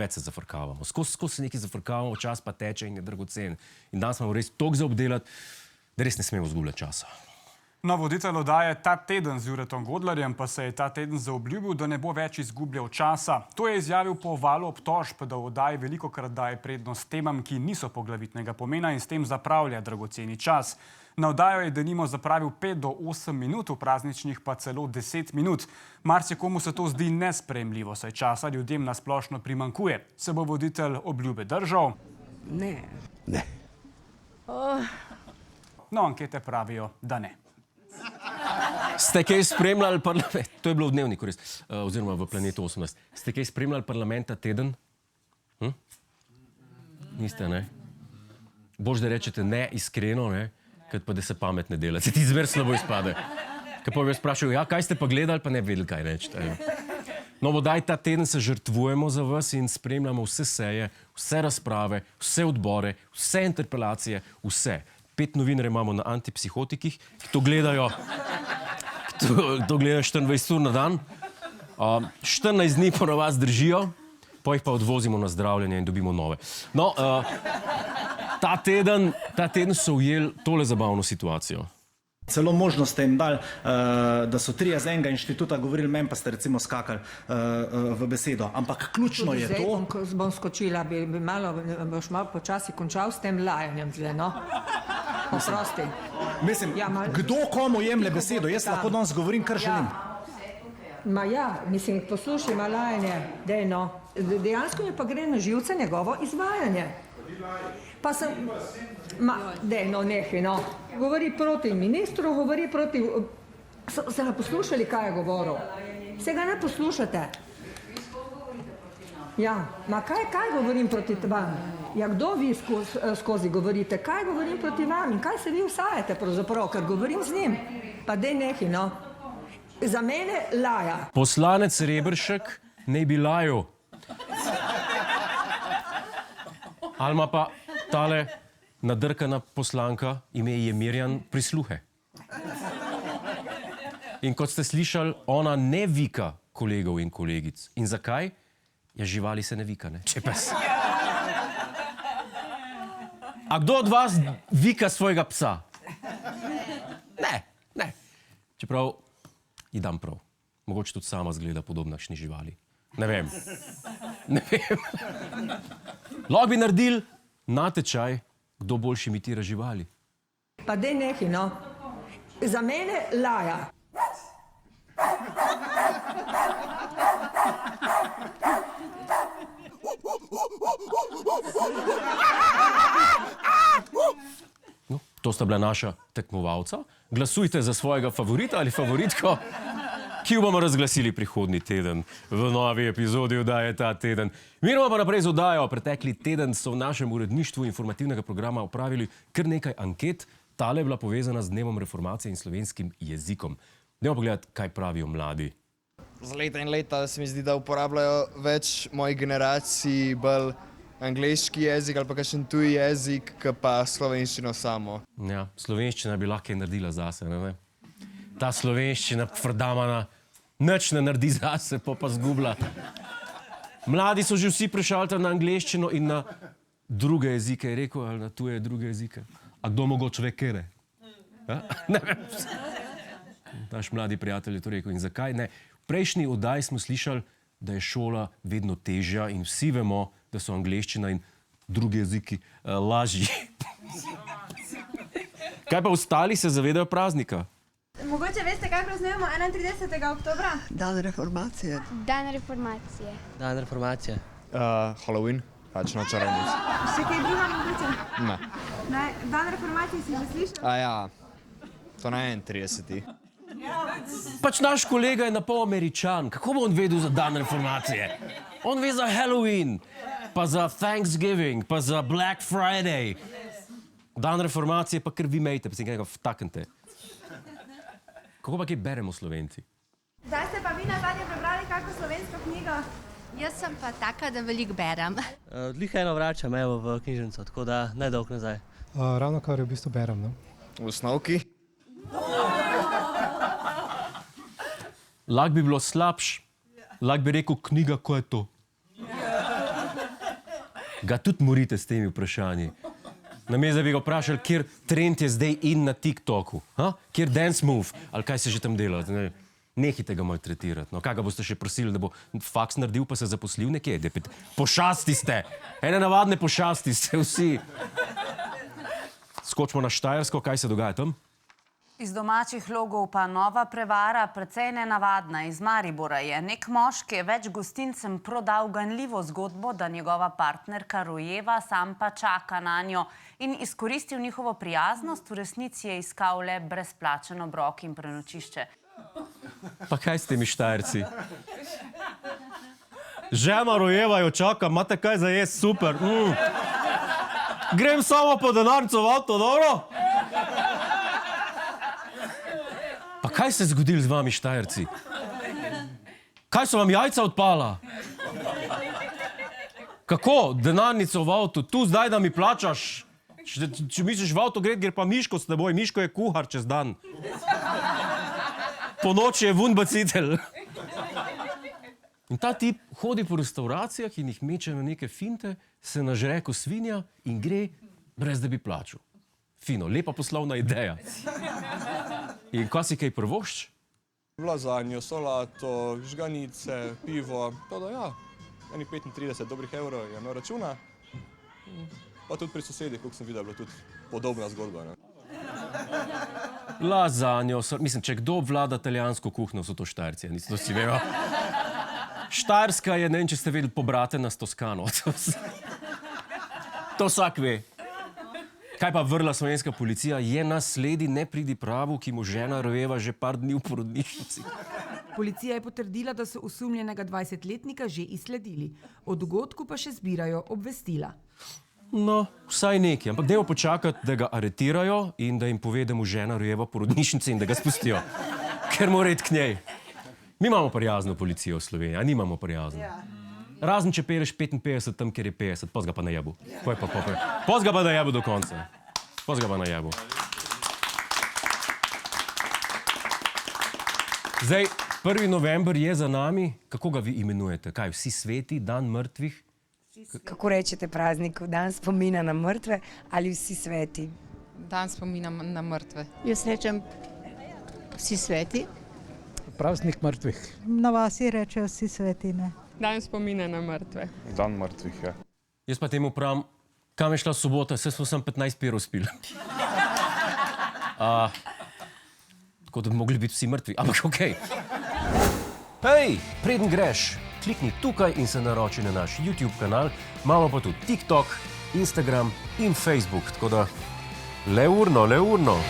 preveč se zafrkavamo. Skozi se nekaj zafrkavamo, čas pa teče in je dragocen. In danes imamo res toliko za obdelati, da res ne smemo izgubljati časa. No, voditelj oddaje Ta teden z Juretom Godlerjem pa se je ta teden zaobljubil, da ne bo več izgubljal časa. To je izjavil po valu obtožb, da v oddaji velikokrat daje prednost temam, ki niso poglavitnega pomena in s tem zapravlja dragoceni čas. Na oddajo je denimo zapravil 5 do 8 minut, v prazničnih pa celo 10 minut. Marsikomu se to zdi nesprejemljivo, saj časa ljudem na splošno primanjkuje. Se bo voditelj obljube držal? Ne. Ne. No, ankete pravijo, da ne. Ste kaj spremljali parlament? To je bilo v Dnevniku res, oziroma v Planetu 18. Ste kaj spremljali parlament ta teden? Niste, ne? Bož, da rečete ne iskreno, ne? Kad pa da se pametne delate. Ti zmer slabo izpade. Kad pa bi vas sprašal, ja, kaj ste pa gledali, pa ne vedeli, kaj rečete. No, bodaj ta teden se žrtvujemo za vas in spremljamo vse seje, vse razprave, vse odbore, vse interpelacije, vse. 5 novinarjev imamo na antipsihotikih, ki to gledajo 24 ur na dan. 14 dni po vas držijo, pa jih pa odvozimo na zdravljenje in dobimo nove. No, ta teden so ujeli tole zabavno situacijo. Celo možnost ste jim dali, da so 3 z enega inštituta govorili, meni pa ste recimo skakali v besedo. Ampak ključno je to... Zdaj bom skočila, boš malo počasi končal s tem lajanjem zdaj, no? Oprosti. Mislim, kdo komu jemlje besedo? Jaz lahko danes govorim, kar želim. Ma ja, mislim, poslušaj, ma lajanje, dej no. Dejansko mi pa gre na živce njegovo izvajanje. Pa sem... Ma, dej no, nehaj, no. Govori proti ministru, govori proti... Se ga poslušali, kaj je govoril? Se ga ne poslušate? Ja, ma kaj govorim proti vam? Ja, kdo vi skozi govorite? Kaj govorim proti vam in kaj se vi vsajate pravzaprav, ker govorim z njim? Pa dej nehaj, no. Za mene laja. Poslanec Reberšek ne bi lajal. Ali ima pa tale nadrkana poslanka, ime je Mirjam, prisluhe. In kot ste slišali, ona ne vika kolegov in kolegic. In zakaj? Ja, živali se ne vika, ne? Če pes. A kdo od vas vika svojega psa? Ne. Čeprav ji dam prav. Mogoče tudi sama zgleda podobna kakšni živali. Ne vem. Lahko bi naredili natečaj, kdo boljši imitira živali. Pa dej nehaj, no. Za mene laja. No, to sta bila naša tekmovalca. Glasujte za svojega favorita ali favoritko, ki jo bomo razglasili prihodnji teden v novi epizodi oddaje Ta teden. Miramo pa naprej z oddajo. Pretekli teden so v našem uredništvu informativnega programa opravili kar nekaj anket. Tale je bila povezana z Dnevom reformacije in slovenskim jezikom. Dajmo pogledati, kaj pravijo mladi. Z leta in leta se mi zdi, da uporabljajo več mojih generacij bolj angleški jezik ali pa kakšen tuji jezik, kot pa slovenščino samo. Ja, slovenščina bi lahko naredila zase, ne? Ta slovenščina frdamana nič ne naredi zase, pa zgubla. Mladi so že vsi prešaltali na angleščino in na druge jezike, je rekel, ali na tuje druge jezike. A kdo mogoče ve kere? Ne vem. Naš mladi prijatelj je to rekel. In zakaj? Ne. V prejšnji oddaji smo slišali, da je šola vedno težja in vsi vemo, da so angleščina in drugi jeziki lažji. Kaj pa ostali se zavedajo praznika? Mogoče veste, kaj praznujemo 31. oktobra? Dan reformacije. Dan reformacije. Dan reformacije. Halloween, pač noč čarovnic. Še kaj druga mogoče? Ne. Ne, dan reformacije si že slišal? A ja, to ne je 31. Pač naš kolega je napol Američan. Kako bo on vedel za dan reformacije? On ve za Halloween, pa za Thanksgiving, pa za Black Friday. Dan reformacije pa kar vi mejte, pa si ga vtaknete. Kako pa kaj beremo Slovenci? Zdaj ste pa vi nazadnje prebrali kakšno slovensko knjigo? Jaz sem pa taka, da veliko berem. Dlih eno vračam evo v knjižnico, tako da ne dolg nazaj. Ravno kar v bistvu berem, no? V osnovki? Lahko bi bilo slabš, lahko bi rekel knjiga, ko je to. Ga tudi morite s temi vprašanji. Namesto da bi ga vprašali, kjer trend je zdaj in na TikToku, kjer dance move, ali kaj se že tam dela. Nehite ga maltretirati. No, kaj ga boste še prosili, da bo faks naredil, pa se zaposlil nekje? Pošasti ste! Ene navadne pošasti ste vsi. Skočimo na Štajersko, kaj se dogaja tam? Iz domačih logov pa nova prevara, precej nenavadna. Iz Maribora je nek moški več gostincem prodal ganljivo zgodbo, da njegova partnerka rojeva, sam pa čaka na njo in izkoristil njihovo prijaznost, v resnici je iskal le brezplačen obrok in prenočišče. Pa kaj s temi Štajerci? Žena rojeva, jo čaka, imate kaj za jesti, super. Grem samo po denarnico v avto, dobro? Pa kaj se je zgodilo z vami, Štajerci? Kaj so vam jajca odpala? Kako? Denarnico v avtu? Tu zdaj, da mi plačaš? Če misliš v avto gre pa Miško s teboj. Miško je kuhar čez dan. Po noči je vun bacitelj. In ta tip hodi po restauracijah in jih meče na neke finte, se nažre ko svinja in gre, brez da bi plačal. Fino, lepa poslovna ideja. In kaj si kaj prvošč? Lazanjo, solato, žganice, pivo, to da ja, enih 35 dobrih evrov je na računa. Pa tudi pri sosedih, koliko sem videl, je bila tudi podobna zgodba. Ne? Lazanjo, mislim, če kdo vlada italijansko kuhno, so to Štajerci, to si vemo. Štajerska je, ne vem, če ste vedeli, pobratena s Toskano. To vsak ve. Kaj pa vrla slovenska policija? Je nasledi ne pridi pravu, ki mu žena rojeva že par dni v porodnišnici. Policija je potrdila, da so osumljenega 20-letnika že izsledili. O dogodku pa še zbirajo obvestila. No, vsaj nekaj. Ampak dajmo počakati, da ga aretirajo in da jim pove, da mu žena rojeva v porodnišnici in da ga spustijo. Ker mora iti k njej. Mi imamo prijazno policijo v Sloveniji, a nimamo prijazno. Razen, če peleš 55 tam, kjer je 50, poz ga pa najebu. Poz ga pa najebu do konca. Poz ga pa najebu. Zdaj, 1. november je za nami. Kako ga vi imenujete? Kaj, vsi sveti, dan mrtvih? Kako rečete praznik? Dan spomina na mrtve ali vsi sveti? Dan spomina na mrtve. Jaz rečem vsi sveti. Praznik mrtvih. Na vasi rečejo vsi sveti, ne? Dan spomina na mrtve. Dan mrtvih, ja. Jaz pa temu pravim, kam je šla sobota, saj smo sem 15 pirov spili. Tako da bi mogli biti vsi mrtvi, ampak okej. Hej, preden greš, klikni tukaj in se naroči na naš YouTube kanal. Imamo pa tudi TikTok, Instagram in Facebook, tako da le urno.